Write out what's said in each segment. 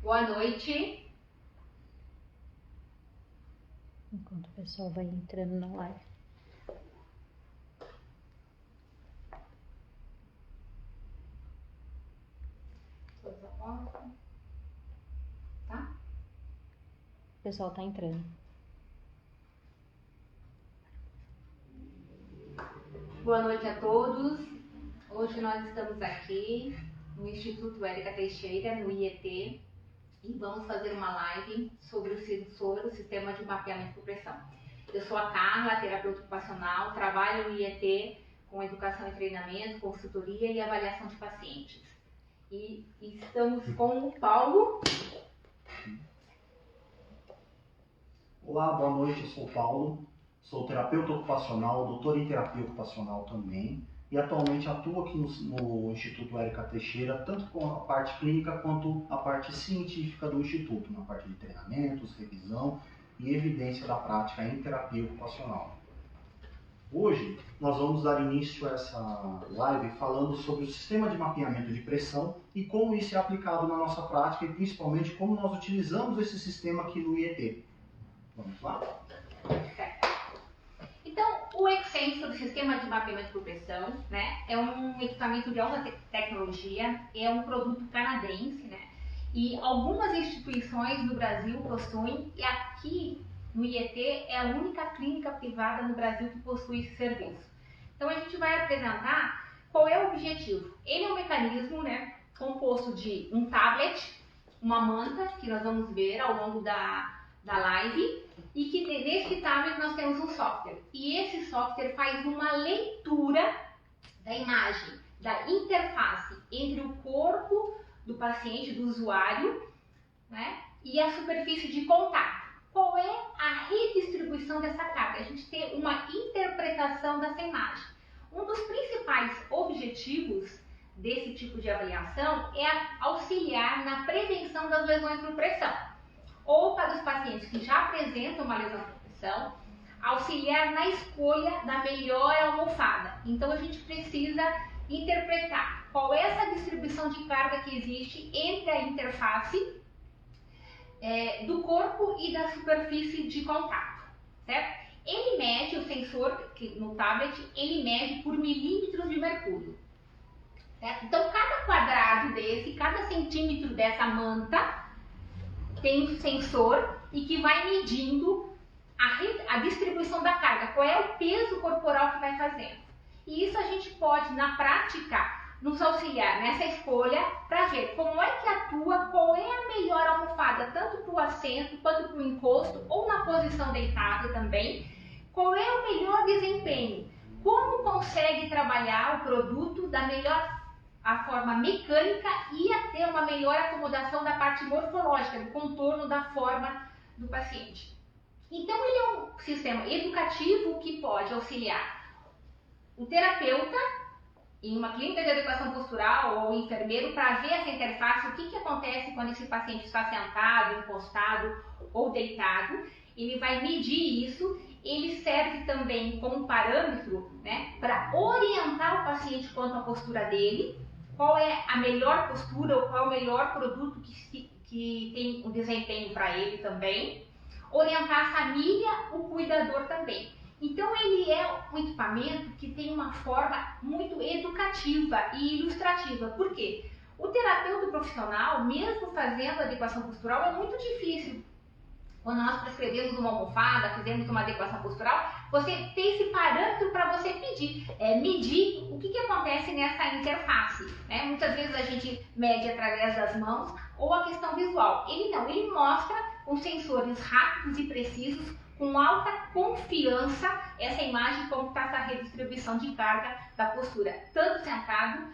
Boa noite. Enquanto o pessoal vai entrando na live. Todos apostam? Tá? O pessoal tá entrando. Boa noite a todos. Hoje nós estamos aqui no Instituto Érica Teixeira, no IET, e vamos fazer uma live sobre o sensor, o sistema de mapeamento por pressão. Eu sou a Carla, terapeuta ocupacional, trabalho no IET com educação e treinamento, consultoria e avaliação de pacientes. E estamos com o Paulo. Olá, boa noite, eu sou o Paulo, sou terapeuta ocupacional, doutor em terapia ocupacional também, e atualmente atuo aqui no Instituto Érica Teixeira, tanto com a parte clínica quanto a parte científica do Instituto, na parte de treinamentos, revisão e evidência da prática em terapia ocupacional. Hoje nós vamos dar início a essa live falando sobre o sistema de mapeamento de pressão e como isso é aplicado na nossa prática e principalmente como nós utilizamos esse sistema aqui no IET. Vamos lá? Então, o Exensor, do sistema de mapeamento por pressão, né, é um equipamento de alta tecnologia, é um produto canadense, né, e algumas instituições no Brasil possuem, e aqui no IET é a única clínica privada no Brasil que possui esse serviço. Então, a gente vai apresentar qual é o objetivo. Ele é um mecanismo, né, composto de um tablet, uma manta, que nós vamos ver ao longo da live, e que nesse tablet nós temos um software. E esse software faz uma leitura da imagem, da interface entre o corpo do paciente, do usuário, né, e a superfície de contato. Qual é a redistribuição dessa carga? A gente tem uma interpretação dessa imagem. Um dos principais objetivos desse tipo de avaliação é auxiliar na prevenção das lesões por pressão, ou para os pacientes que já apresentam uma lesão por pressão, auxiliar na escolha da melhor almofada. Então a gente precisa interpretar qual é essa distribuição de carga que existe entre a interface do corpo e da superfície de contato, certo? Ele mede, o sensor no tablet, ele mede por milímetros de mercúrio, certo? Então cada quadrado desse, cada centímetro dessa manta tem um sensor e que vai medindo a distribuição da carga, qual é o peso corporal que vai fazendo. E isso a gente pode, na prática, nos auxiliar nessa escolha para ver como é que atua, qual é a melhor almofada, tanto para o assento quanto para o encosto, ou na posição deitada também, qual é o melhor desempenho, como consegue trabalhar o produto da melhor a forma mecânica e a ter uma melhor acomodação da parte morfológica, do contorno da forma do paciente. Então, ele é um sistema educativo que pode auxiliar o terapeuta em uma clínica de educação postural ou o enfermeiro para ver essa interface, o que acontece quando esse paciente está sentado, encostado ou deitado. Ele vai medir isso. Ele serve também como parâmetro, né, para orientar o paciente quanto à postura dele, qual é a melhor postura ou qual é o melhor produto que tem um desempenho para ele também, orientar a família, o cuidador também. Então ele é um equipamento que tem uma forma muito educativa e ilustrativa. Por quê? O terapeuta profissional, mesmo fazendo adequação postural, é muito difícil. Quando nós prescrevemos uma almofada, fizemos uma adequação postural, você tem esse parâmetro para você medir o que acontece nessa interface, né? Muitas vezes a gente mede através das mãos ou a questão visual. Ele não, ele mostra com sensores rápidos e precisos, com alta confiança, essa imagem, como está essa redistribuição de carga da postura, tanto sentado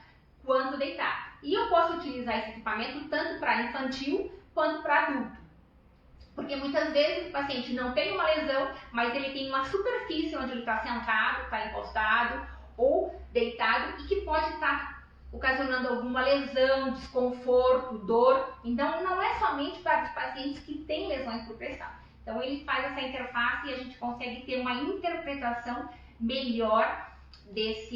quanto deitado. E eu posso utilizar esse equipamento tanto para infantil quanto para adulto. Porque muitas vezes o paciente não tem uma lesão, mas ele tem uma superfície onde ele está sentado, está encostado ou deitado e que pode estar ocasionando alguma lesão, desconforto, dor. Então não é somente para os pacientes que têm lesões por pressão. Então ele faz essa interface e a gente consegue ter uma interpretação melhor dessa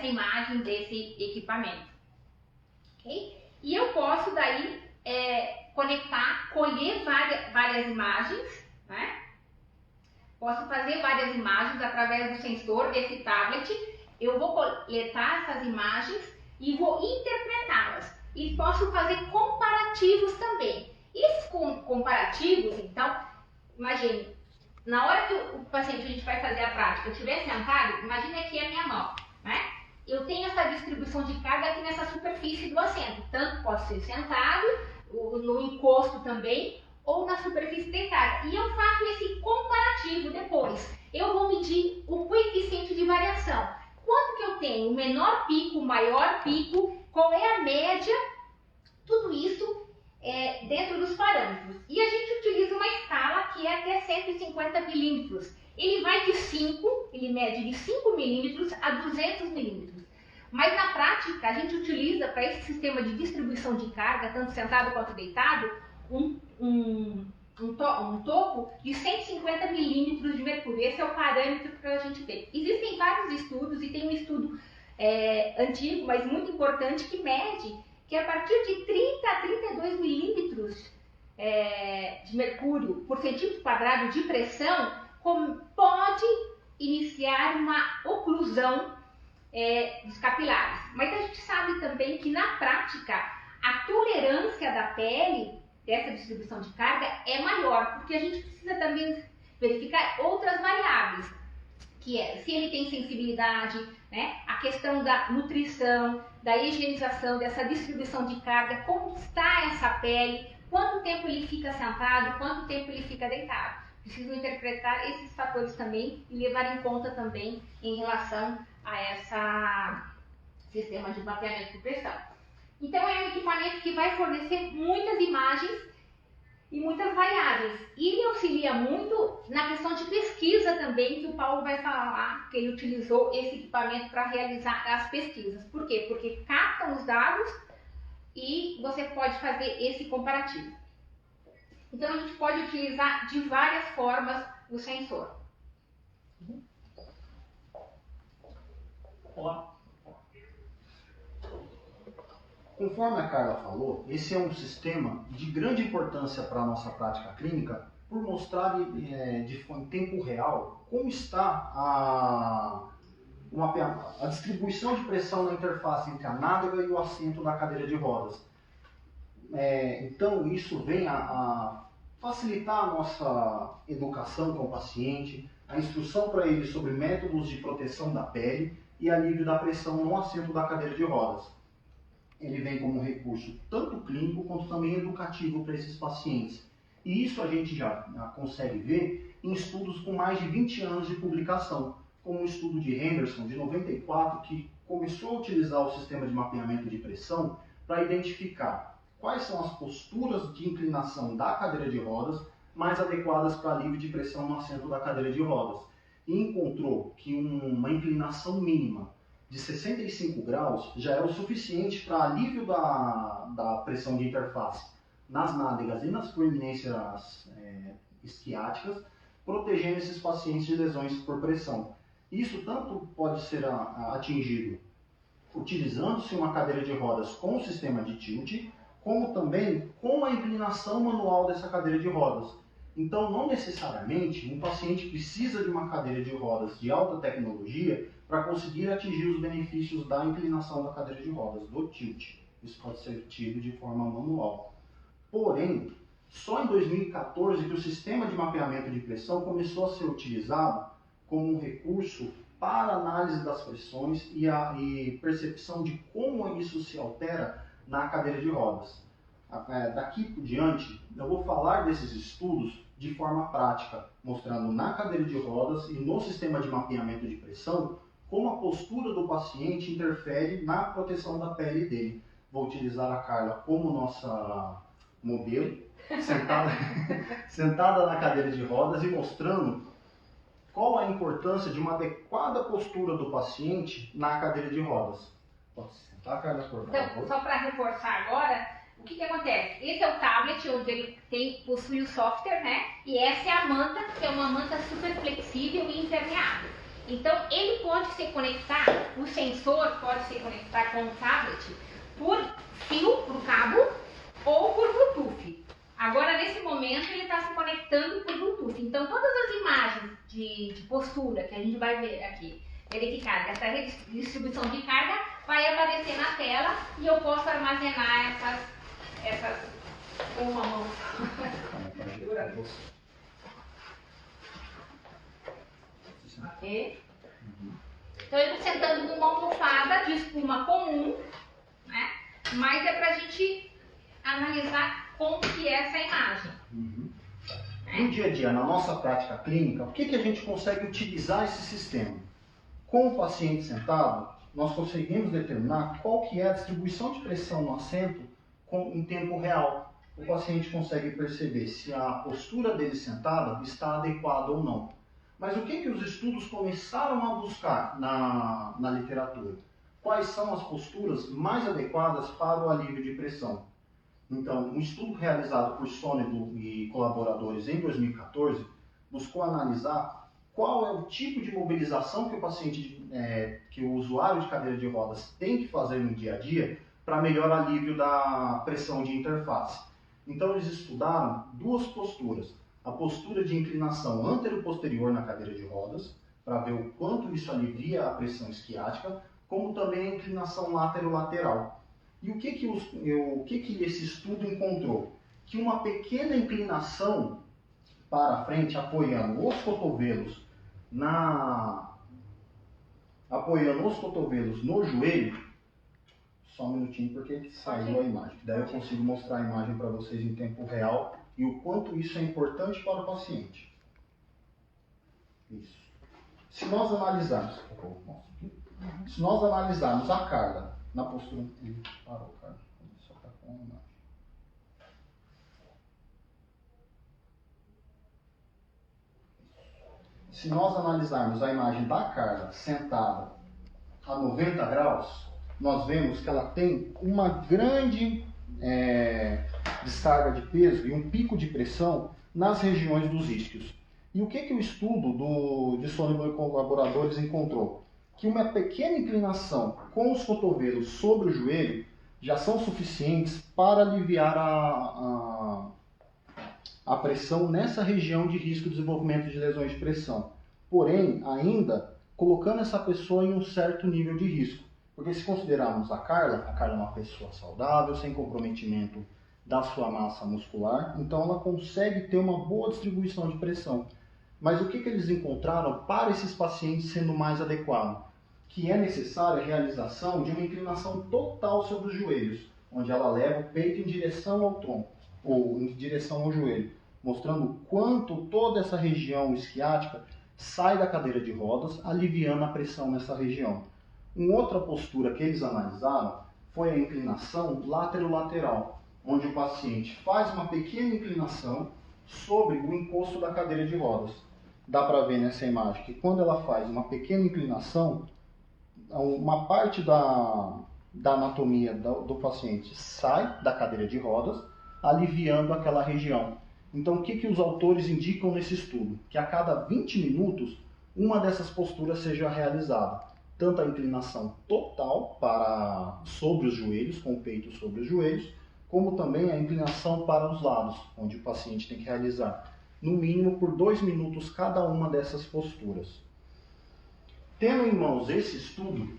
imagem, desse equipamento. Okay? E eu posso daí colher várias imagens, né? Posso fazer várias imagens através do sensor desse tablet. Eu vou coletar essas imagens e vou interpretá-las. E posso fazer comparativos também. Esses comparativos, então, imagine, na hora que o paciente, a gente vai fazer a prática, estiver sentado, imagine aqui a minha mão, né? Eu tenho essa distribuição de carga aqui nessa superfície do assento. Tanto pode ser sentado, no encosto também, ou na superfície deitada. E eu faço esse comparativo depois. Eu vou medir o coeficiente de variação. Quanto que eu tenho? O menor pico, o maior pico, qual é a média? Tudo isso dentro dos parâmetros. E a gente utiliza uma escala que é até 150 milímetros. Ele vai de 5, ele mede de 5 milímetros a 200 milímetros. Mas na prática, a gente utiliza para esse sistema de distribuição de carga, tanto sentado quanto deitado, um topo de 150 milímetros de mercúrio. Esse é o parâmetro para a gente ter. Existem vários estudos e tem um estudo antigo, mas muito importante, que mede que a partir de 30 a 32 milímetros de mercúrio por centímetro quadrado de pressão pode iniciar uma oclusão dos capilares. Mas a gente sabe também que na prática a tolerância da pele dessa distribuição de carga é maior, porque a gente precisa também verificar outras variáveis, que é se ele tem sensibilidade, né? A questão da nutrição, da higienização, dessa distribuição de carga, como está essa pele, quanto tempo ele fica sentado, quanto tempo ele fica deitado. Preciso interpretar esses fatores também e levar em conta também em relação a esse sistema de mapeamento de pressão. Então é um equipamento que vai fornecer muitas imagens e muitas variáveis. E ele auxilia muito na questão de pesquisa também, que o Paulo vai falar que ele utilizou esse equipamento para realizar as pesquisas. Por quê? Porque captam os dados e você pode fazer esse comparativo. Então a gente pode utilizar de várias formas o sensor. Olá. Conforme a Carla falou, esse é um sistema de grande importância para a nossa prática clínica, por mostrar em tempo real como está a distribuição de pressão na interface entre a nádega e o assento da cadeira de rodas. Então isso vem a facilitar a nossa educação com o paciente, a instrução para ele sobre métodos de proteção da pele e alívio da pressão no assento da cadeira de rodas. Ele vem como um recurso tanto clínico quanto também educativo para esses pacientes. E isso a gente já consegue ver em estudos com mais de 20 anos de publicação, como o estudo de Henderson, de 94, que começou a utilizar o sistema de mapeamento de pressão para identificar quais são as posturas de inclinação da cadeira de rodas mais adequadas para alívio de pressão no assento da cadeira de rodas. E encontrou que uma inclinação mínima de 65 graus já é o suficiente para alívio da pressão de interface nas nádegas e nas proeminências isquiáticas, protegendo esses pacientes de lesões por pressão. Isso tanto pode ser atingido utilizando-se uma cadeira de rodas com o sistema de tilt, como também com a inclinação manual dessa cadeira de rodas. Então, não necessariamente um paciente precisa de uma cadeira de rodas de alta tecnologia para conseguir atingir os benefícios da inclinação da cadeira de rodas, do tilt. Isso pode ser tido de forma manual. Porém, só em 2014 que o sistema de mapeamento de pressão começou a ser utilizado como um recurso para análise das pressões e percepção de como isso se altera na cadeira de rodas. Daqui por diante, eu vou falar desses estudos de forma prática, mostrando na cadeira de rodas e no sistema de mapeamento de pressão como a postura do paciente interfere na proteção da pele dele. Vou utilizar a Carla como nossa modelo, sentada na cadeira de rodas e mostrando qual a importância de uma adequada postura do paciente na cadeira de rodas. Pode sentar, Carla, por favor. Então, só para reforçar agora, o que acontece? Esse é o tablet onde ele possui o software, né? E essa é a manta, que é uma manta super flexível e impermeável. Então, ele pode se conectar, o sensor pode se conectar com o tablet por fio, por cabo, ou por Bluetooth. Agora, nesse postura que a gente vai ver aqui, verificar essa redistribuição de carga, vai aparecer na tela e eu posso armazenar essas com uma mão. Ok? Então eu estou sentando numa almofada de espuma comum, né? Mas é para a gente analisar como que é essa imagem. No dia a dia, na nossa prática clínica, o que a gente consegue utilizar esse sistema? Com o paciente sentado, nós conseguimos determinar qual que é a distribuição de pressão no assento em tempo real. O paciente consegue perceber se a postura dele sentada está adequada ou não. Mas o que os estudos começaram a buscar na literatura? Quais são as posturas mais adequadas para o alívio de pressão? Então, um estudo realizado por Sonnebloom e colaboradores em 2014 buscou analisar qual é o tipo de mobilização que o paciente, que o usuário de cadeira de rodas tem que fazer no dia a dia para melhor alívio da pressão de interface. Então, eles estudaram duas posturas. A postura de inclinação antero-posterior na cadeira de rodas, para ver o quanto isso alivia a pressão isquiática, como também a inclinação látero-lateral. E o que esse estudo encontrou? Que uma pequena inclinação para a frente, apoiando os cotovelos no joelho, só um minutinho porque saiu a imagem, daí eu consigo mostrar a imagem para vocês em tempo real e o quanto isso é importante para o paciente. Isso. Se nós analisarmos a carga na postura... Parou, cara. Só está com a imagem. Se nós analisarmos a imagem da carga sentada a 90 graus, nós vemos que ela tem uma grande descarga de peso e um pico de pressão nas regiões dos isquios. E o que o estudo de Sonnebloom e colaboradores encontrou? Que uma pequena inclinação com os cotovelos sobre o joelho já são suficientes para aliviar a pressão nessa região de risco de desenvolvimento de lesões de pressão. Porém, ainda colocando essa pessoa em um certo nível de risco. Porque se considerarmos a Carla é uma pessoa saudável, sem comprometimento da sua massa muscular, então ela consegue ter uma boa distribuição de pressão. Mas o que eles encontraram para esses pacientes sendo mais adequado? Que é necessária a realização de uma inclinação total sobre os joelhos, onde ela leva o peito em direção ao tronco, ou em direção ao joelho, mostrando o quanto toda essa região isquiática sai da cadeira de rodas, aliviando a pressão nessa região. Uma outra postura que eles analisaram foi a inclinação látero-lateral, onde o paciente faz uma pequena inclinação sobre o encosto da cadeira de rodas. Dá para ver nessa imagem que quando ela faz uma pequena inclinação, uma parte da anatomia do paciente sai da cadeira de rodas, aliviando aquela região. Então, o que os autores indicam nesse estudo? Que a cada 20 minutos, uma dessas posturas seja realizada. Tanto a inclinação total sobre os joelhos, com o peito sobre os joelhos, como também a inclinação para os lados, onde o paciente tem que realizar, no mínimo por 2 minutos cada uma dessas posturas. Tendo em mãos esse estudo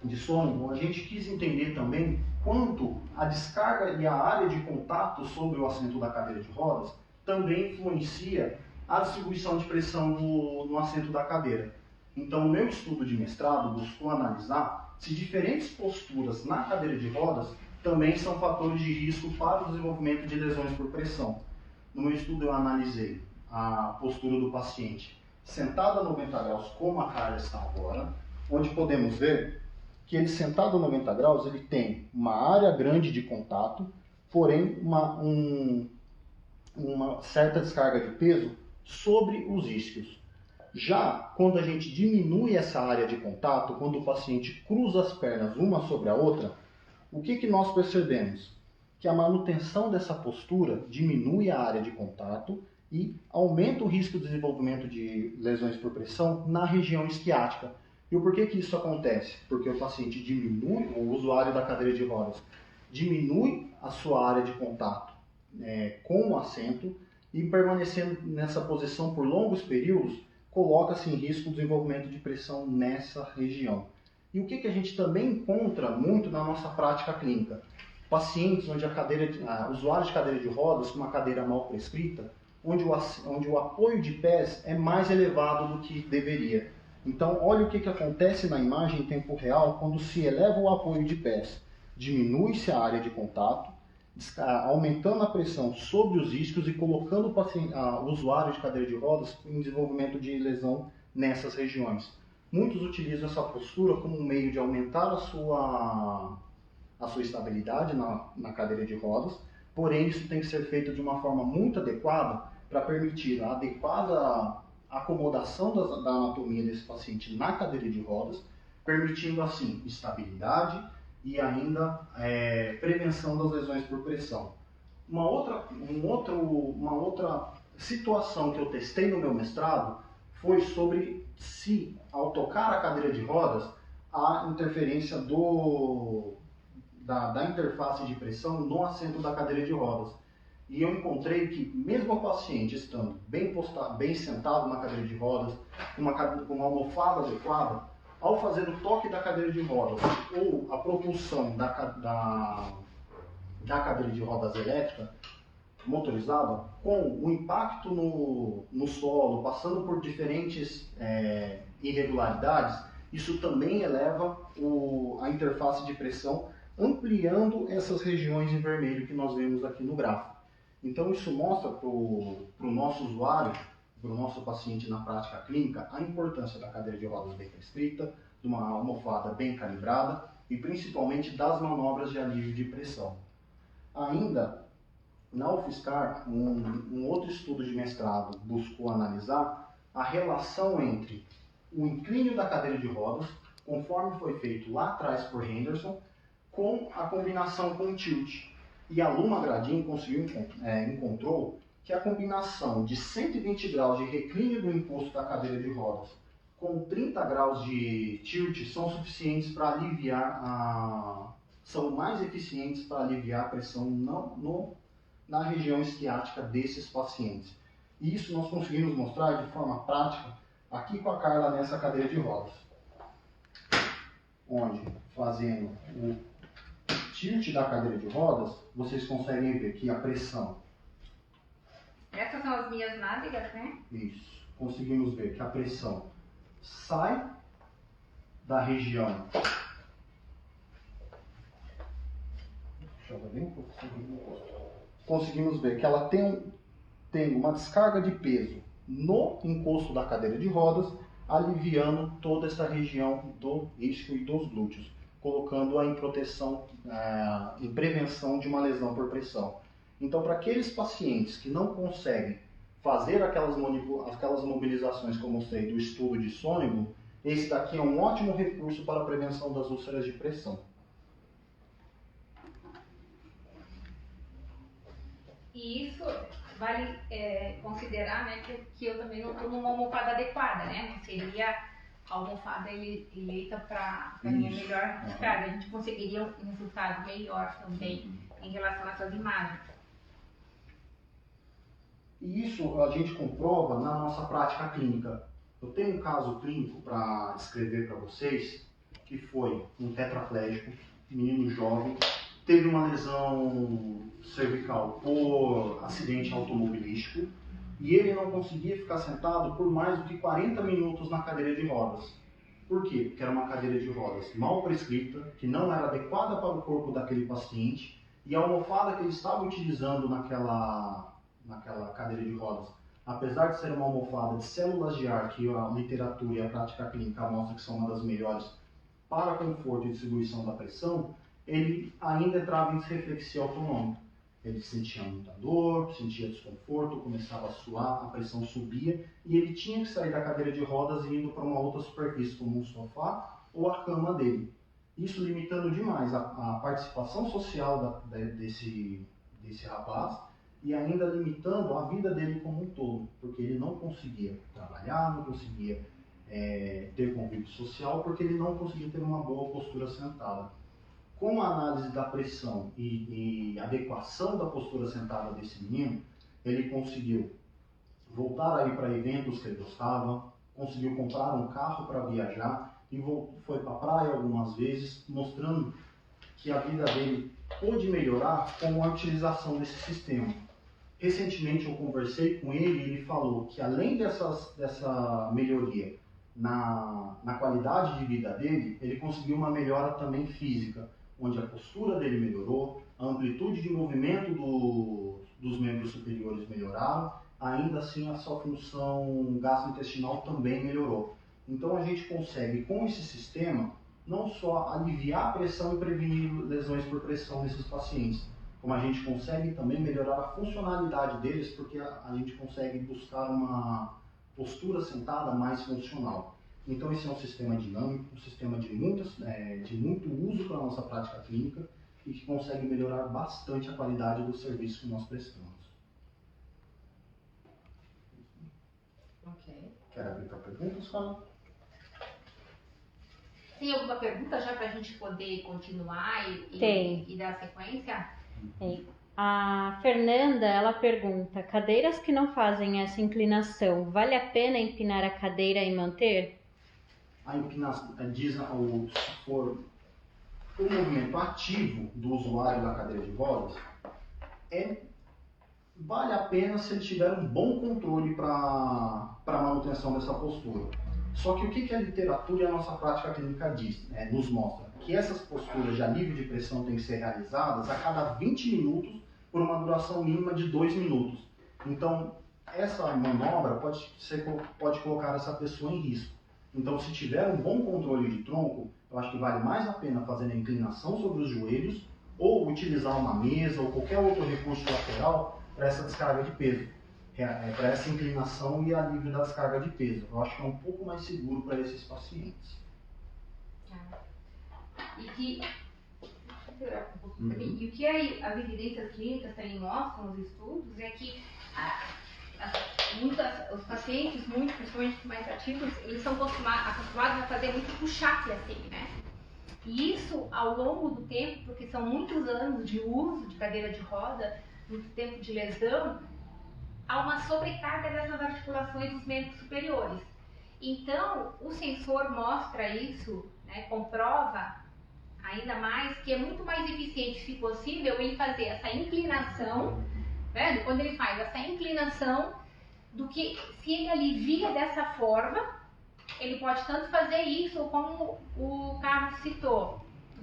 de Sonnebloom, a gente quis entender também quanto a descarga e a área de contato sobre o assento da cadeira de rodas também influencia a distribuição de pressão no assento da cadeira. Então, o meu estudo de mestrado buscou analisar se diferentes posturas na cadeira de rodas também são fatores de risco para o desenvolvimento de lesões por pressão. No meu estudo, eu analisei a postura do paciente sentado a 90 graus, como a Carla está agora, onde podemos ver que ele sentado a 90 graus, ele tem uma área grande de contato, porém uma certa descarga de peso sobre os isquios. Já quando a gente diminui essa área de contato, quando o paciente cruza as pernas uma sobre a outra, o que nós percebemos? Que a manutenção dessa postura diminui a área de contato e aumenta o risco de desenvolvimento de lesões por pressão na região isquiática. E o porquê que isso acontece? Porque o paciente diminui, o usuário da cadeira de rodas, diminui a sua área de contato com o assento e permanecendo nessa posição por longos períodos, coloca-se em risco o desenvolvimento de pressão nessa região. E o que a gente também encontra muito na nossa prática clínica? Pacientes onde usuários de cadeira de rodas com uma cadeira mal prescrita, onde o apoio de pés é mais elevado do que deveria. Então, olha o que acontece na imagem em tempo real quando se eleva o apoio de pés. Diminui-se a área de contato, aumentando a pressão sobre os isquios e colocando o usuário de cadeira de rodas em desenvolvimento de lesão nessas regiões. Muitos utilizam essa postura como um meio de aumentar a sua estabilidade na cadeira de rodas, porém isso tem que ser feito de uma forma muito adequada para permitir a adequada acomodação da anatomia desse paciente na cadeira de rodas, permitindo assim estabilidade e ainda prevenção das lesões por pressão. Uma outra situação que eu testei no meu mestrado foi sobre se, ao tocar a cadeira de rodas, a interferência da interface de pressão no assento da cadeira de rodas. E eu encontrei que, mesmo o paciente estando bem sentado na cadeira de rodas, com uma almofada adequada, ao fazer o toque da cadeira de rodas ou a propulsão da cadeira de rodas elétrica motorizada, com o impacto no solo, passando por diferentes irregularidades, isso também eleva a interface de pressão, ampliando essas regiões em vermelho que nós vemos aqui no gráfico. Então isso mostra para o nosso usuário, para o nosso paciente na prática clínica, a importância da cadeira de rodas bem prescrita, de uma almofada bem calibrada e principalmente das manobras de alívio de pressão. Ainda, na UFSCar, um outro estudo de mestrado buscou analisar a relação entre o inclínio da cadeira de rodas, conforme foi feito lá atrás por Henderson, com a combinação com tilt. E a Luma Gradin encontrou que a combinação de 120 graus de reclínio do encosto da cadeira de rodas com 30 graus de tilt são suficientes para aliviar são mais eficientes para aliviar a pressão na região esquiática desses pacientes. E isso nós conseguimos mostrar de forma prática aqui com a Carla nessa cadeira de rodas, onde fazendo o tilt da cadeira de rodas, vocês conseguem ver que a pressão... Essas são as minhas nádegas, né? Isso. Conseguimos ver que a pressão sai da região... Deixa eu ver bem um pouco. Conseguimos ver que ela tem uma descarga de peso no encosto da cadeira de rodas, aliviando toda essa região do isquio e dos glúteos, colocando-a em proteção, em prevenção de uma lesão por pressão. Então, para aqueles pacientes que não conseguem fazer aquelas mobilizações que eu mostrei do estudo de Sonnenbluh, esse daqui é um ótimo recurso para a prevenção das úlceras de pressão. E isso vale considerar, né, que eu também não estou numa almofada adequada, né? Não seria a almofada eleita para minha melhor descarga. A gente conseguiria um resultado melhor também em relação a essas imagens. E isso a gente comprova na nossa prática clínica. Eu tenho um caso clínico para descrever para vocês, que foi um tetraplégico, menino jovem, teve uma lesão cervical por acidente automobilístico e ele não conseguia ficar sentado por mais do que 40 minutos na cadeira de rodas. Por quê? Porque era uma cadeira de rodas mal prescrita, que não era adequada para o corpo daquele paciente, e a almofada que ele estava utilizando naquela cadeira de rodas, apesar de ser uma almofada de células de ar, que a literatura e a prática clínica mostram que são uma das melhores para conforto e distribuição da pressão, ele ainda entrava em desreflexia autonômica. Ele sentia muita dor, sentia desconforto, começava a suar, a pressão subia e ele tinha que sair da cadeira de rodas e indo para uma outra superfície, como um sofá ou a cama dele. Isso limitando demais a participação social desse rapaz e ainda limitando a vida dele como um todo, porque ele não conseguia trabalhar, não conseguia ter convívio social, porque ele não conseguia ter uma boa postura sentada. Com a análise da pressão e adequação da postura sentada desse menino, ele conseguiu voltar a ir para eventos que ele gostava, conseguiu comprar um carro para viajar e foi para a praia algumas vezes, mostrando que a vida dele pôde melhorar com a utilização desse sistema. Recentemente eu conversei com ele e ele falou que além dessa melhoria na qualidade de vida dele, ele conseguiu uma melhora também física, onde a postura dele melhorou, a amplitude de movimento dos membros superiores melhoraram, ainda assim a sua função gastrointestinal também melhorou. Então a gente consegue, com esse sistema, não só aliviar a pressão e prevenir lesões por pressão nesses pacientes, como a gente consegue também melhorar a funcionalidade deles, porque a gente consegue buscar uma postura sentada mais funcional. Então esse é um sistema dinâmico, um sistema de muito uso para a nossa prática clínica e que consegue melhorar bastante a qualidade do serviço que nós prestamos. Ok. Quer abrir para perguntas, Fala? Tem alguma pergunta já para a gente poder continuar e dar sequência? Tem. A Fernanda, ela pergunta, cadeiras que não fazem essa inclinação, vale a pena empinar a cadeira e manter? A inclinação, se for o movimento ativo do usuário da cadeira de rodas, vale a pena se ele tiver um bom controle para a manutenção dessa postura. Só que o que a literatura e a nossa prática clínica diz, nos mostra? Que essas posturas de alívio de pressão têm que ser realizadas a cada 20 minutos por uma duração mínima de 2 minutos. Então, essa manobra pode colocar essa pessoa em risco. Então, se tiver um bom controle de tronco, eu acho que vale mais a pena fazer a inclinação sobre os joelhos ou utilizar uma mesa ou qualquer outro recurso lateral para essa descarga de peso, para essa inclinação e alívio da descarga de peso. Eu acho que é um pouco mais seguro para esses pacientes. E o que as evidências clínicas também mostram, os estudos, é que os pacientes, principalmente mais ativos, eles são acostumados a fazer muito push-up assim, né? E isso, ao longo do tempo, porque são muitos anos de uso de cadeira de roda, muito tempo de lesão, há uma sobrecarga dessas articulações dos membros superiores. Então, o sensor mostra isso, comprova ainda mais que é muito mais eficiente, se possível, ele fazer essa inclinação, quando ele faz essa inclinação, do que se ele alivia dessa forma, ele pode tanto fazer isso, como o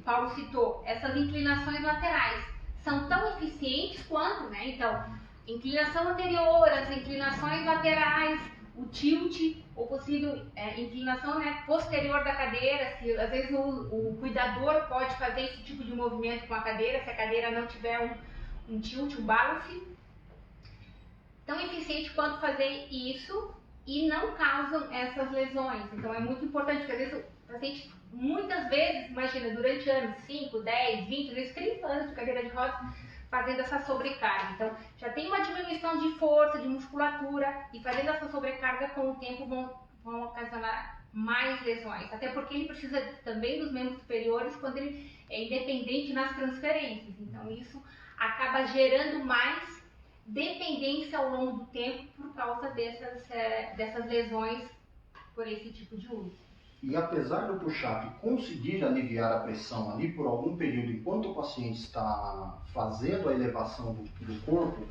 Paulo citou, essas inclinações laterais são tão eficientes quanto, então, inclinação anterior, as inclinações laterais, o tilt, ou possível inclinação posterior da cadeira, se às vezes o cuidador pode fazer esse tipo de movimento com a cadeira, se a cadeira não tiver um tilt, um balance, tão eficiente quanto fazer isso e não causam essas lesões. Então é muito importante, porque às vezes o paciente, muitas vezes, imagina, durante anos, 5, 10, 20, às vezes 30 anos de cadeira de rodas, fazendo essa sobrecarga. Então, já tem uma diminuição de força, de musculatura, e fazendo essa sobrecarga com o tempo vão ocasionar mais lesões. Até porque ele precisa também dos membros superiores quando ele é independente nas transferências. Então, isso acaba gerando mais dependência ao longo do tempo por causa dessas lesões por esse tipo de uso. E apesar do push-up conseguir aliviar a pressão ali por algum período enquanto o paciente está fazendo a elevação do corpo,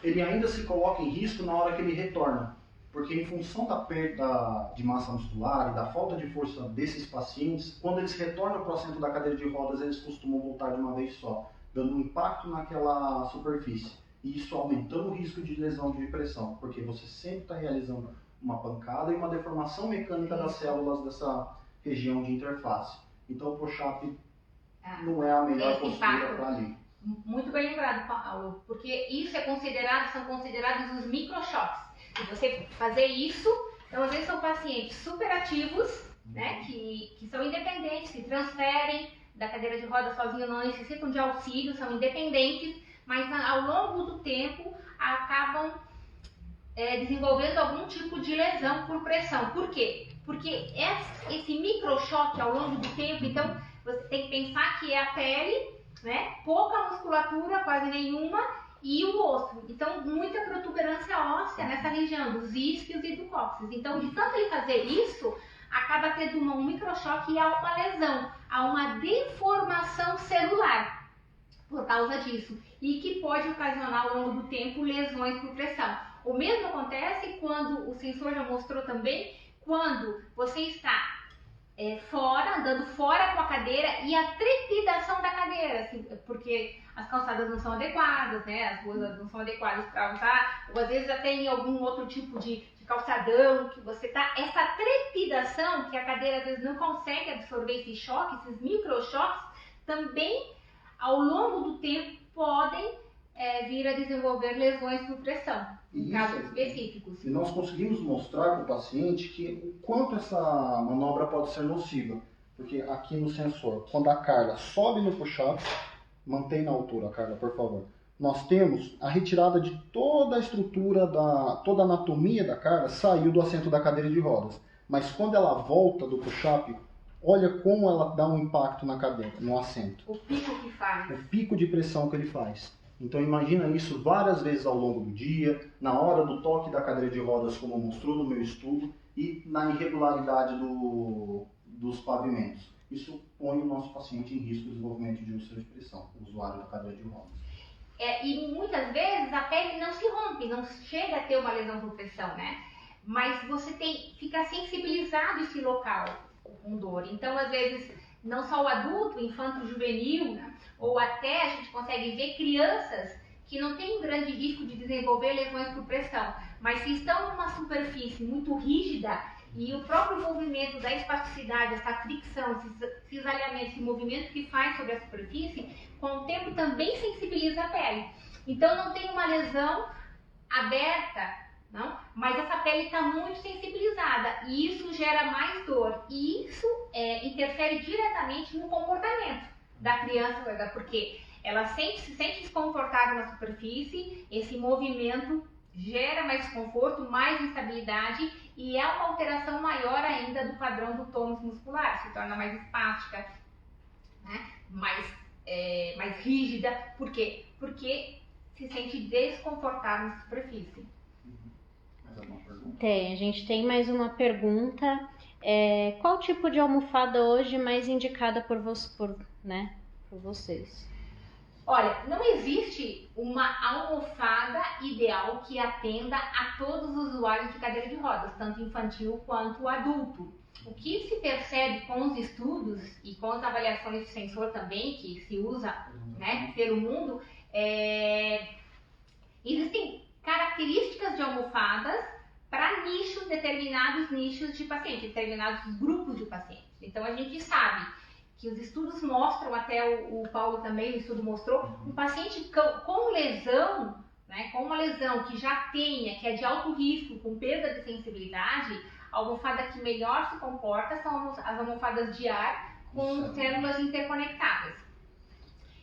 ele ainda se coloca em risco na hora que ele retorna. Porque em função da perda de massa muscular e da falta de força desses pacientes, quando eles retornam para o assento da cadeira de rodas, eles costumam voltar de uma vez só, dando um impacto naquela superfície. E isso aumentando o risco de lesão de pressão, porque você sempre está realizando uma pancada e uma deformação mecânica das células dessa região de interface. Então o push-up não é a melhor postura para ali. Muito bem lembrado, Paulo, porque isso são considerados os microchoques. Se você fazer isso, então às vezes são pacientes superativos, que são independentes, que transferem da cadeira de rodas sozinho, não necessitam de auxílio, são independentes, mas ao longo do tempo acabam desenvolvendo algum tipo de lesão por pressão. Por quê? Porque esse microchoque ao longo do tempo, então você tem que pensar que é a pele, pouca musculatura, quase nenhuma, e o osso. Então, muita protuberância óssea nessa região, dos isquios e do cóccix. Então, de tanto ele fazer isso, acaba tendo um microchoque e há uma lesão, há uma deformação celular por causa disso. E que pode ocasionar ao longo do tempo lesões por pressão. O mesmo acontece quando, o sensor já mostrou também, quando você está fora, andando fora com a cadeira e a trepidação da cadeira, assim, porque as calçadas não são adequadas, né? As ruas não são adequadas para usar, ou às vezes até em algum outro tipo de calçadão que você tá, essa trepidação que a cadeira às vezes não consegue absorver esse choque, esses microchoques, também ao longo do tempo podem vir a desenvolver lesões por pressão, em casos específicos. E nós conseguimos mostrar para o paciente que o quanto essa manobra pode ser nociva. Porque aqui no sensor, quando a carga sobe no push-up, mantém na altura, Carla, por favor. Nós temos a retirada de toda a estrutura, toda a anatomia da carga saiu do assento da cadeira de rodas. Mas quando ela volta do push-up, olha como ela dá um impacto na cadeira, no assento. O pico que faz. O pico de pressão que ele faz. Então imagina isso várias vezes ao longo do dia, na hora do toque da cadeira de rodas, como mostrou no meu estudo, e na irregularidade dos pavimentos. Isso põe o nosso paciente em risco de desenvolvimento de úlcera de pressão, o usuário da cadeira de rodas. E muitas vezes a pele não se rompe, não chega a ter uma lesão por pressão, né? Mas você fica sensibilizado esse local com dor. Então, às vezes, não só o adulto, o infanto-juvenil, né? Ou até a gente consegue ver crianças que não têm um grande risco de desenvolver lesões por pressão, mas se estão numa superfície muito rígida e o próprio movimento da espasticidade, essa fricção, esse cisalhamento, esse movimento que faz sobre a superfície, com o tempo também sensibiliza a pele. Então não tem uma lesão aberta, não? Mas essa pele está muito sensibilizada e isso gera mais dor e isso interfere diretamente no comportamento da criança, porque ela se sente desconfortável na superfície, esse movimento gera mais desconforto, mais instabilidade e é uma alteração maior ainda do padrão do tônus muscular, se torna mais espástica, né? mais rígida. Por quê? Porque se sente desconfortável na superfície. Mais alguma pergunta? A gente tem mais uma pergunta. Qual tipo de almofada hoje mais indicada por vocês? Olha, não existe uma almofada ideal que atenda a todos os usuários de cadeira de rodas, tanto infantil quanto adulto. O que se percebe com os estudos e com as avaliações de sensor também, que se usa, né, pelo mundo, existem características de almofadas para determinados nichos de pacientes, determinados grupos de pacientes. Então a gente sabe que os estudos mostram, até o Paulo também, o estudo mostrou, um paciente com lesão, né, com uma lesão que já tenha, que é de alto risco, com perda de sensibilidade, a almofada que melhor se comporta são as almofadas de ar com células interconectadas.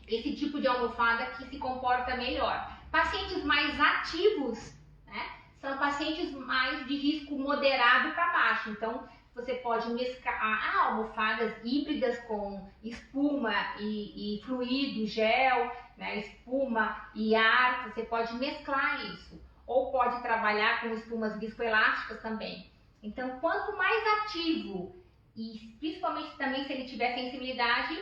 Esse tipo de almofada que se comporta melhor. Pacientes mais ativos, né, são pacientes mais de risco moderado para baixo. Então, você pode mesclar almofadas híbridas com espuma e fluido, gel, né, espuma e ar. Você pode mesclar isso. Ou pode trabalhar com espumas viscoelásticas também. Então, quanto mais ativo, e principalmente também se ele tiver sensibilidade,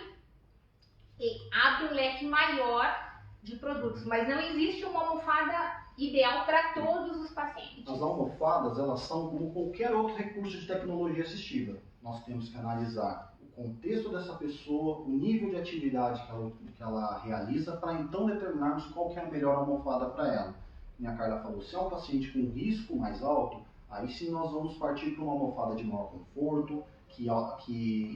abre um leque maior de produtos. Mas não existe uma almofada ideal para todos os pacientes. As almofadas, elas são como qualquer outro recurso de tecnologia assistiva. Nós temos que analisar o contexto dessa pessoa, o nível de atividade que ela realiza, para então determinarmos qual que é a melhor almofada para ela. Como a Carla falou, se é um paciente com risco mais alto, aí sim nós vamos partir para uma almofada de maior conforto, que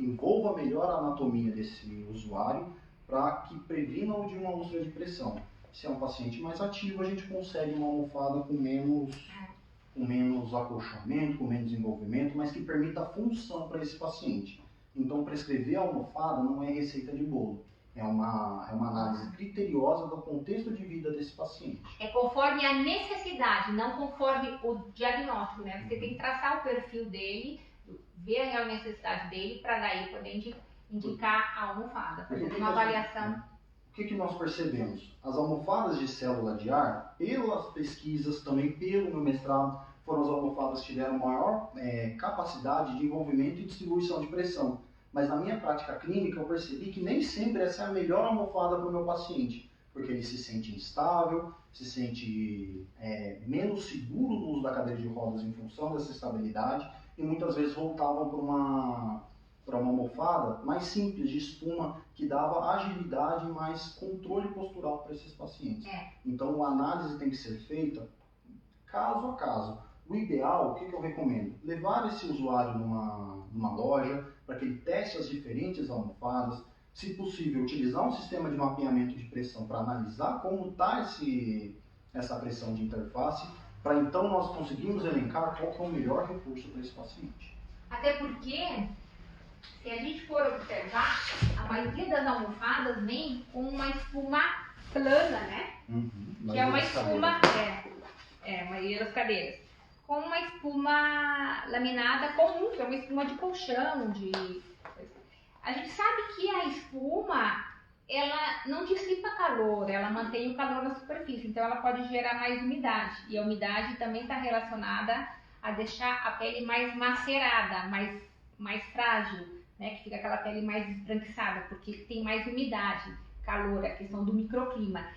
envolva melhor a anatomia desse usuário, para que previna-o de uma úlcera de pressão. Se é um paciente mais ativo, a gente consegue uma almofada com menos acolchamento, com menos envolvimento, mas que permita função para esse paciente. Então, prescrever a almofada não é receita de bolo. É uma análise criteriosa do contexto de vida desse paciente. É conforme a necessidade, não conforme o diagnóstico, né? Você tem que traçar o perfil dele, ver a real necessidade dele, para daí poder indicar a almofada, fazer uma avaliação. o que nós percebemos? As almofadas de célula de ar, pelas pesquisas, também pelo meu mestrado, foram as almofadas que tiveram maior capacidade de envolvimento e distribuição de pressão. Mas na minha prática clínica eu percebi que nem sempre essa é a melhor almofada para o meu paciente, porque ele se sente instável, se sente menos seguro no uso da cadeira de rodas em função dessa estabilidade e muitas vezes voltavam para uma almofada mais simples, de espuma, que dava agilidade e mais controle postural para esses pacientes. Então a análise tem que ser feita caso a caso. O ideal, o que eu recomendo? Levar esse usuário numa loja para que ele teste as diferentes almofadas. Se possível, utilizar um sistema de mapeamento de pressão para analisar como está essa pressão de interface, para então nós conseguirmos elencar qual que é o melhor recurso para esse paciente. Até porque, se a gente for observar, a maioria das almofadas vem com uma espuma plana, né? Que é uma espuma, a maioria das cadeiras, com uma espuma laminada comum, que é uma espuma de colchão, A gente sabe que a espuma, ela não dissipa calor, ela mantém o calor na superfície, então ela pode gerar mais umidade. E a umidade também está relacionada a deixar a pele mais macerada, mais frágil, né? Que fica aquela pele mais esbranquiçada, porque tem mais umidade, calor, a questão do microclima.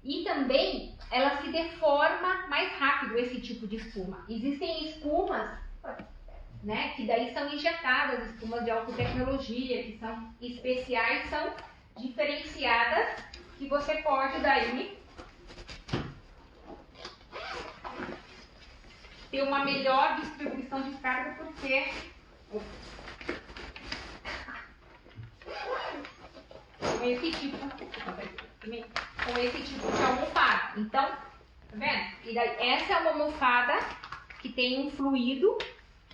E também ela se deforma mais rápido, esse tipo de espuma. Existem espumas, né, que daí são injetadas, espumas de alta tecnologia, que são especiais, são diferenciadas, que você pode daí ter uma melhor distribuição de carga por ser com esse tipo de almofada. Então, tá vendo? E daí, essa é uma almofada que tem um fluido,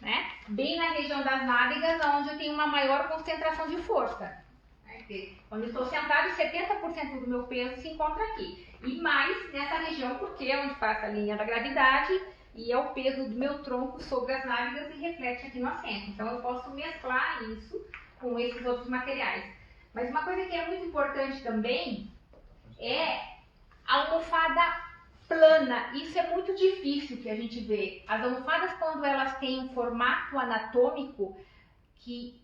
né, bem na região das nádegas, onde eu tenho uma maior concentração de força. Quando eu estou sentado, 70% do meu peso se encontra aqui. E mais nessa região, porque é onde passa a linha da gravidade e é o peso do meu tronco sobre as nádegas e reflete aqui no assento. Então eu posso mesclar isso com esses outros materiais. Mas uma coisa que é muito importante também é a almofada plana. Isso é muito difícil que a gente vê. As almofadas, quando elas têm um formato anatômico que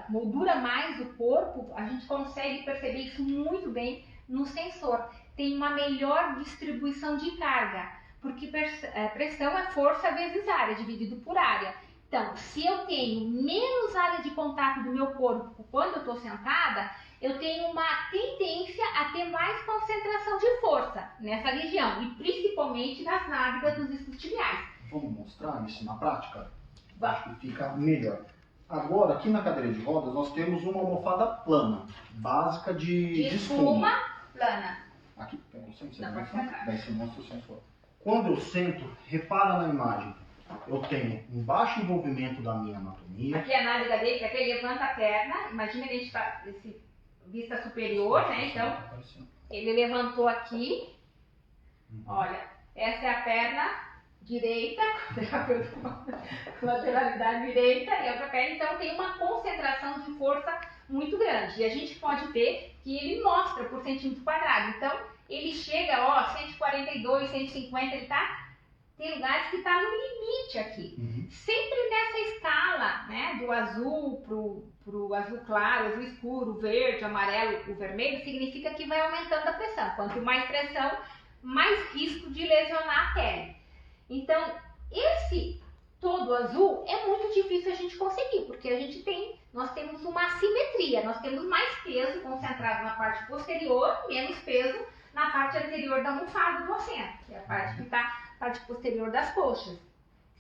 moldura mais o corpo, a gente consegue perceber isso muito bem no sensor. Tem uma melhor distribuição de carga, porque pressão é força vezes área, dividido por área. Então, se eu tenho menos área de contato do meu corpo quando eu estou sentada, eu tenho uma tendência a ter mais concentração de força nessa região, e principalmente nas nádegas dos isquiotibiais. Vamos mostrar isso na prática? Acho que fica melhor. Agora, aqui na cadeira de rodas, nós temos uma almofada plana, básica de espuma. Plana. Aqui, pega o sensor. Daí você mostra o sensor. Quando eu sento, repara na imagem. Eu tenho um baixo envolvimento da minha anatomia. Aqui a nádega dele, que aqui ele levanta a perna. Imagina que a gente está vista superior, né? Então, ele levantou aqui. Olha, essa é a perna direita, lateralidade direita, e a outra perna, então tem uma concentração de força muito grande. E a gente pode ver que ele mostra por centímetro quadrado. Então, ele chega, ó, 142, 150, ele tem lugares que está no limite aqui. Sempre nessa escala, né, do azul pro azul claro, azul escuro, o verde, o amarelo, o vermelho, significa que vai aumentando a pressão. Quanto mais pressão, mais risco de lesionar a pele. Então, esse todo azul é muito difícil a gente conseguir, porque nós temos uma assimetria, nós temos mais peso concentrado na parte posterior, menos peso na parte anterior da almofada do assento, que é a parte que está na parte posterior das coxas.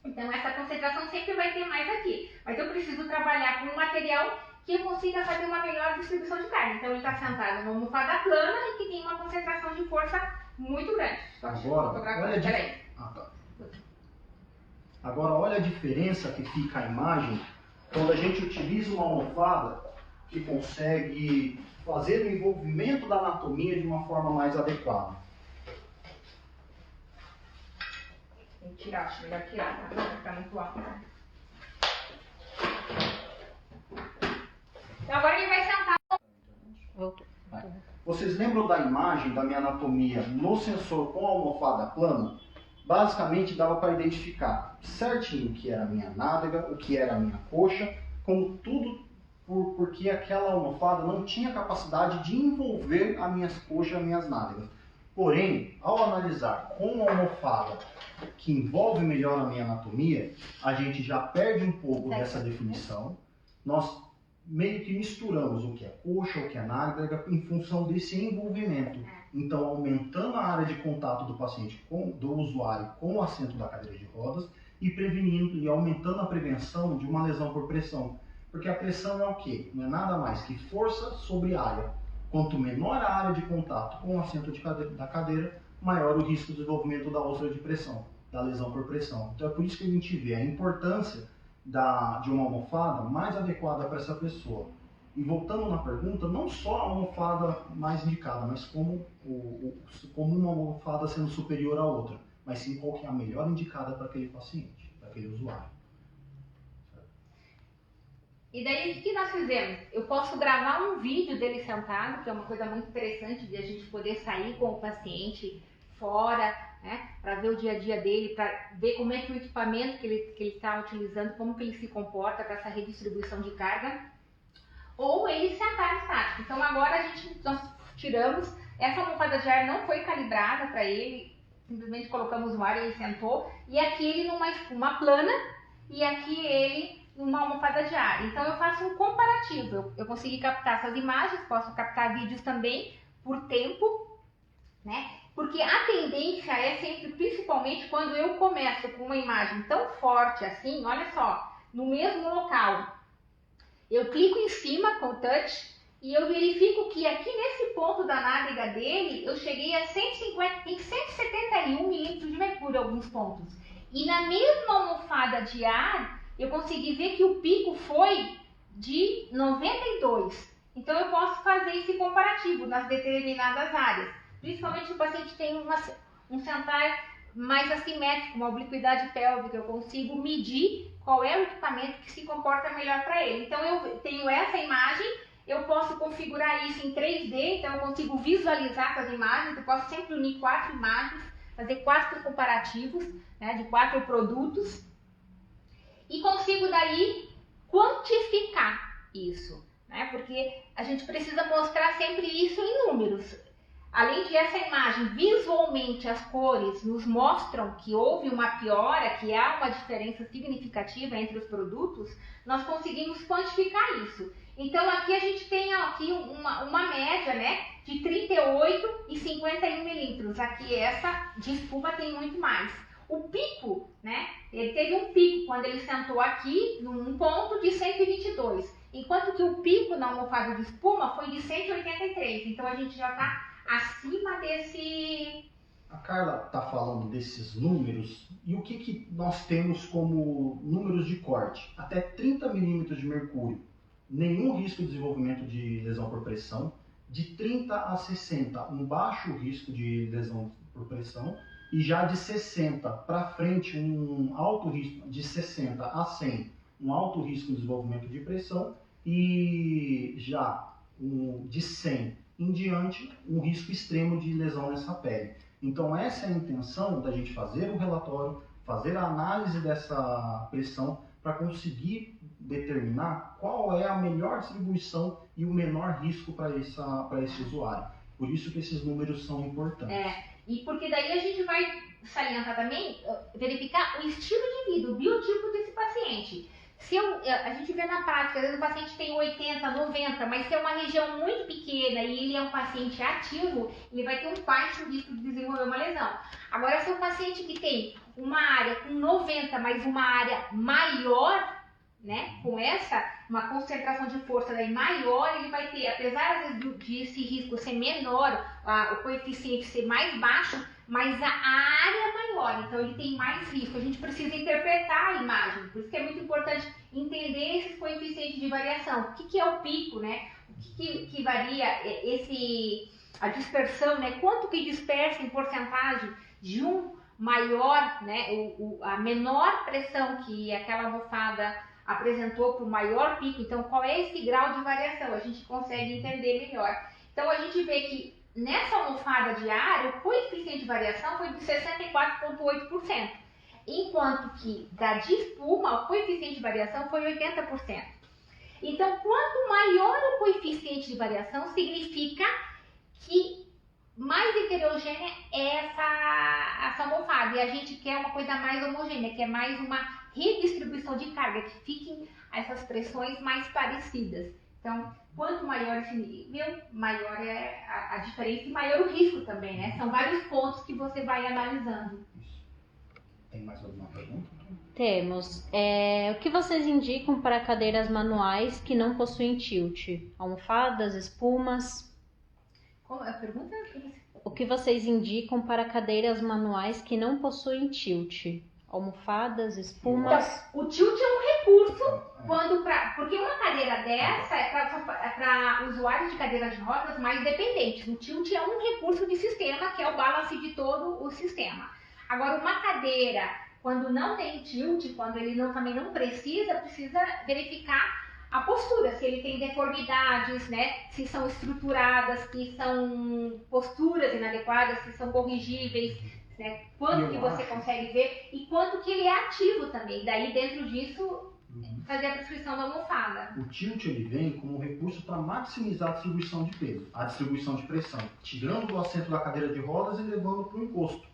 Então, essa concentração sempre vai ter mais aqui, mas eu preciso trabalhar com um material que eu consiga fazer uma melhor distribuição de carga. Então, ele está sentado numa almofada plana e que tem uma concentração de força muito grande. Agora, olha a diferença que fica a imagem quando a gente utiliza uma almofada que consegue fazer o envolvimento da anatomia de uma forma mais adequada. Tem que tirar, acho melhor tirar, tá? Vai ficar muito alto. Então agora ele vai sentar. Voltou. Vocês lembram da imagem da minha anatomia no sensor com a almofada plana? Basicamente dava para identificar certinho o que era a minha nádega, o que era a minha coxa, como tudo porque aquela almofada não tinha capacidade de envolver as minhas coxas e as minhas nádegas. Porém, ao analisar com a almofada que envolve melhor a minha anatomia, a gente já perde um pouco dessa definição. Nós meio que misturamos o que é coxa, o que é nádega, em função desse envolvimento. Então, aumentando a área de contato do paciente, do usuário com o assento da cadeira de rodas e prevenindo e aumentando a prevenção de uma lesão por pressão. Porque a pressão é o quê? Não é nada mais que força sobre área. Quanto menor a área de contato com o assento da cadeira, maior o risco de desenvolvimento da úlcera de pressão, da lesão por pressão. Então é por isso que a gente vê a importância de uma almofada mais adequada para essa pessoa. E voltando na pergunta, não só a almofada mais indicada, mas como uma almofada sendo superior à outra, mas sim qual que é a melhor indicada para aquele paciente, para aquele usuário. E daí, o que nós fizemos? Eu posso gravar um vídeo dele sentado, que é uma coisa muito interessante de a gente poder sair com o paciente fora, né, para ver o dia a dia dele, para ver como é que o equipamento que ele está utilizando, como que ele se comporta para essa redistribuição de carga, ou ele sentar estático. Então agora nós tiramos, essa almofada de ar não foi calibrada para ele, simplesmente colocamos no ar e ele sentou, e aqui ele numa espuma plana, e aqui ele numa almofada de ar. Então eu faço um comparativo, eu consegui captar essas imagens, posso captar vídeos também por tempo, né? Porque a tendência é sempre, principalmente quando eu começo com uma imagem tão forte assim, olha só, no mesmo local, eu clico em cima com o touch e eu verifico que aqui nesse ponto da nádega dele, eu cheguei a 171 milímetros de mercúrio em alguns pontos. E na mesma almofada de ar, eu consegui ver que o pico foi de 92. Então eu posso fazer esse comparativo nas determinadas áreas. Principalmente se o paciente tem um sentar mais assimétrico, uma obliquidade pélvica, eu consigo medir qual é o equipamento que se comporta melhor para ele. Então eu tenho essa imagem, eu posso configurar isso em 3D, então eu consigo visualizar essas imagens, eu posso sempre unir 4 imagens, fazer 4 comparativos, né, de 4 produtos, e consigo daí quantificar isso, né, porque a gente precisa mostrar sempre isso em números. Além de essa imagem, visualmente as cores nos mostram que houve uma piora, que há uma diferença significativa entre os produtos, nós conseguimos quantificar isso. Então aqui a gente tem aqui uma média, né, de 38 e 51 milímetros. Aqui essa de espuma tem muito mais. O pico, né, ele teve um pico quando ele sentou aqui num ponto de 122, enquanto que o pico na almofada de espuma foi de 183. Então a gente já está acima desse... A Carla está falando desses números, e o que nós temos como números de corte? Até 30 milímetros de mercúrio, nenhum risco de desenvolvimento de lesão por pressão. De 30 a 60, um baixo risco de lesão por pressão. E já de 60 para frente, um alto risco, de 60 a 100, um alto risco de desenvolvimento de pressão. E já de 100 em diante, um risco extremo de lesão nessa pele. Então essa é a intenção da gente fazer o relatório, fazer a análise dessa pressão para conseguir determinar qual é a melhor distribuição e o menor risco para esse usuário. Por isso que esses números são importantes. E porque daí a gente vai salientar também, verificar o estilo de vida, o biotipo desse paciente. Se a gente vê na prática, às vezes o paciente tem 80, 90, mas se é uma região muito pequena e ele é um paciente ativo, ele vai ter um baixo risco de desenvolver uma lesão. Agora, se é um paciente que tem uma área com 90, mas uma área maior, né, com uma concentração de força daí maior, ele vai ter, apesar às vezes de esse risco ser menor, o coeficiente ser mais baixo, mas a área é maior, então ele tem mais risco. A gente precisa interpretar a imagem, por isso que é muito importante entender esses coeficientes de variação. O que é o pico, né? O que varia a dispersão, né? Quanto que dispersa em porcentagem de um maior, né? A menor pressão que aquela almofada apresentou para o maior pico, então qual é esse grau de variação? A gente consegue entender melhor. Então a gente vê que nessa almofada diária, o coeficiente de variação foi de 64,8%, enquanto que da de espuma, o coeficiente de variação foi 80%. Então, quanto maior o coeficiente de variação, significa que mais heterogênea é essa almofada. E a gente quer uma coisa mais homogênea, que é mais uma redistribuição de carga, que fiquem essas pressões mais parecidas. Então, quanto maior esse nível, maior é a diferença e maior o risco também, né? São vários pontos que você vai analisando. Tem mais alguma pergunta? Temos. O que vocês indicam para cadeiras manuais que não possuem tilt? Almofadas, espumas? Qual é a pergunta? O que vocês indicam para cadeiras manuais que não possuem tilt? Almofadas, espumas? Então, o tilt é um recurso porque uma cadeira dessa é para usuários de cadeiras de rodas mais dependentes. O tilt é um recurso de sistema, que é o balance de todo o sistema. Agora, uma cadeira, quando não tem tilt, quando ele também não precisa verificar a postura, se ele tem deformidades, né? Se são estruturadas, se são posturas inadequadas, se são corrigíveis, né? Quanto que você consegue ver e quanto que ele é ativo também. Daí, dentro disso, fazer a prescrição da almofada. O tilt ele vem como um recurso para maximizar a distribuição de peso, a distribuição de pressão, tirando do assento da cadeira de rodas e levando para o encosto.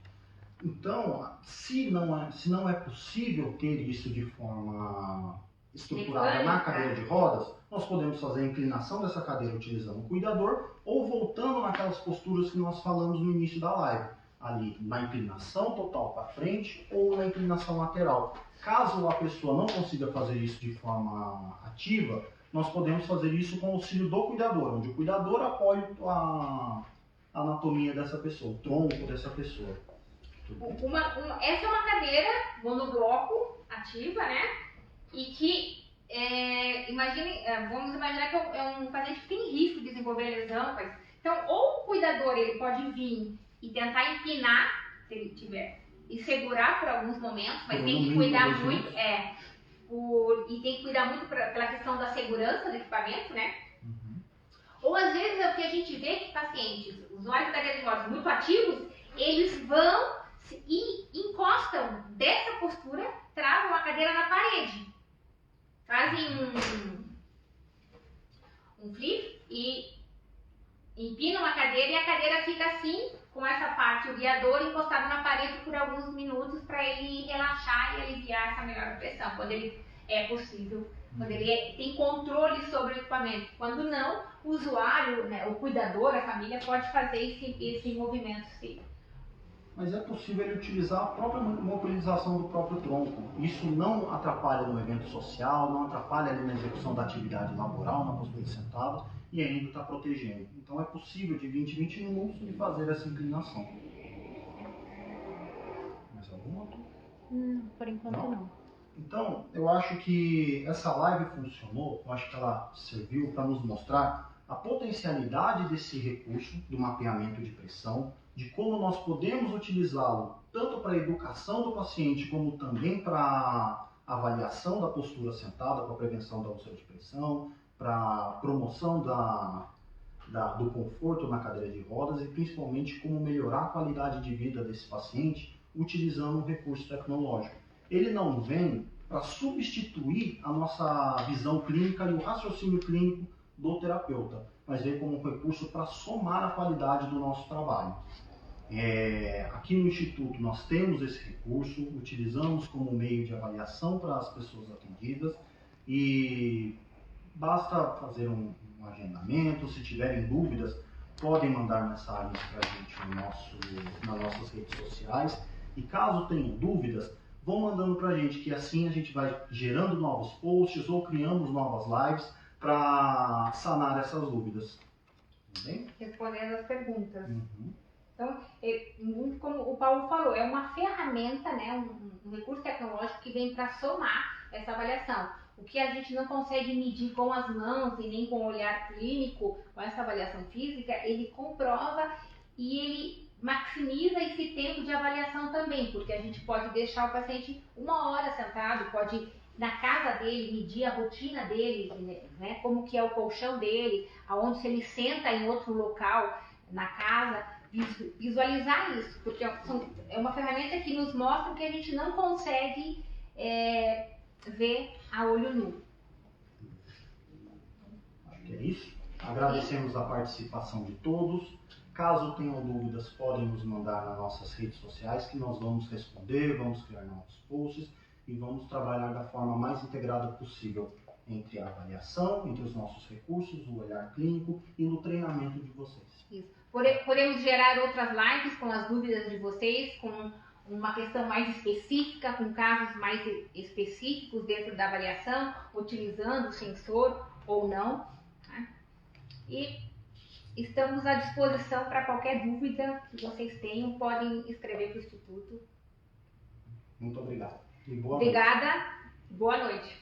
Então, se não é possível ter isso de forma estruturada na cadeira de rodas, nós podemos fazer a inclinação dessa cadeira utilizando o cuidador ou voltando naquelas posturas que nós falamos no início da live, ali na inclinação total para frente ou na inclinação lateral. Caso a pessoa não consiga fazer isso de forma ativa, nós podemos fazer isso com o auxílio do cuidador, onde o cuidador apoia a anatomia dessa pessoa, o tronco dessa pessoa. Essa é uma cadeira monobloco ativa, né? E que, vamos imaginar que é um paciente que tem risco de desenvolver lesão. Então, ou o cuidador ele pode vir e tentar empinar, se ele tiver, e segurar por alguns momentos, mas tem que cuidar muito, e tem que cuidar muito pela questão da segurança do equipamento, né? Ou às vezes é o que a gente vê que pacientes, usuários de cadeira de rodas muito ativos, eles vão e encostam dessa postura, travam a cadeira na parede. Fazem um flip e empinam a cadeira e a cadeira fica assim, com essa parte, o guiador encostado na parede por alguns minutos para ele relaxar e aliviar essa melhor pressão, quando ele é possível, quando ele tem controle sobre o equipamento. Quando não, o usuário, né, o cuidador, a família pode fazer esse movimento sim. Mas é possível ele utilizar a própria mobilização do próprio tronco. Isso não atrapalha no evento social, não atrapalha ali na execução da atividade laboral, na postura sentada, e ainda está protegendo. Então é possível de 20 em 20 minutos de fazer essa inclinação. Mais alguma outra? Por enquanto não. Então, eu acho que essa live funcionou, eu acho que ela serviu para nos mostrar a potencialidade desse recurso do mapeamento de pressão, de como nós podemos utilizá-lo tanto para a educação do paciente, como também para a avaliação da postura sentada, para a prevenção da úlcera de pressão, para a promoção do conforto na cadeira de rodas e principalmente como melhorar a qualidade de vida desse paciente utilizando um recurso tecnológico. Ele não vem para substituir a nossa visão clínica e o raciocínio clínico do terapeuta, mas vem como um recurso para somar a qualidade do nosso trabalho. Aqui no Instituto nós temos esse recurso, utilizamos como meio de avaliação para as pessoas atendidas e basta fazer um agendamento. Se tiverem dúvidas, podem mandar mensagens para a gente nas nossas redes sociais e caso tenham dúvidas, vão mandando para a gente, que assim a gente vai gerando novos posts ou criamos novas lives para sanar essas dúvidas. Tudo bem? Respondendo as perguntas. Então, como o Paulo falou, é uma ferramenta, né, um recurso tecnológico que vem para somar essa avaliação. O que a gente não consegue medir com as mãos e nem com o olhar clínico, com essa avaliação física, ele comprova e ele maximiza esse tempo de avaliação também, porque a gente pode deixar o paciente 1 hora sentado, pode na casa dele, medir a rotina dele, né, como que é o colchão dele, aonde se ele senta em outro local na casa, visualizar isso, porque é uma ferramenta que nos mostra que a gente não consegue ver a olho nu. Acho que é isso. Agradecemos a participação de todos. Caso tenham dúvidas, podem nos mandar nas nossas redes sociais, que nós vamos responder, vamos criar novos posts e vamos trabalhar da forma mais integrada possível entre a avaliação, entre os nossos recursos, o olhar clínico e no treinamento de vocês. Isso. Podemos gerar outras lives com as dúvidas de vocês, com uma questão mais específica, com casos mais específicos dentro da avaliação, utilizando o sensor ou não. Né? E estamos à disposição para qualquer dúvida que vocês tenham, podem escrever para o Instituto. Muito obrigado. E boa Obrigada, noite. Boa noite.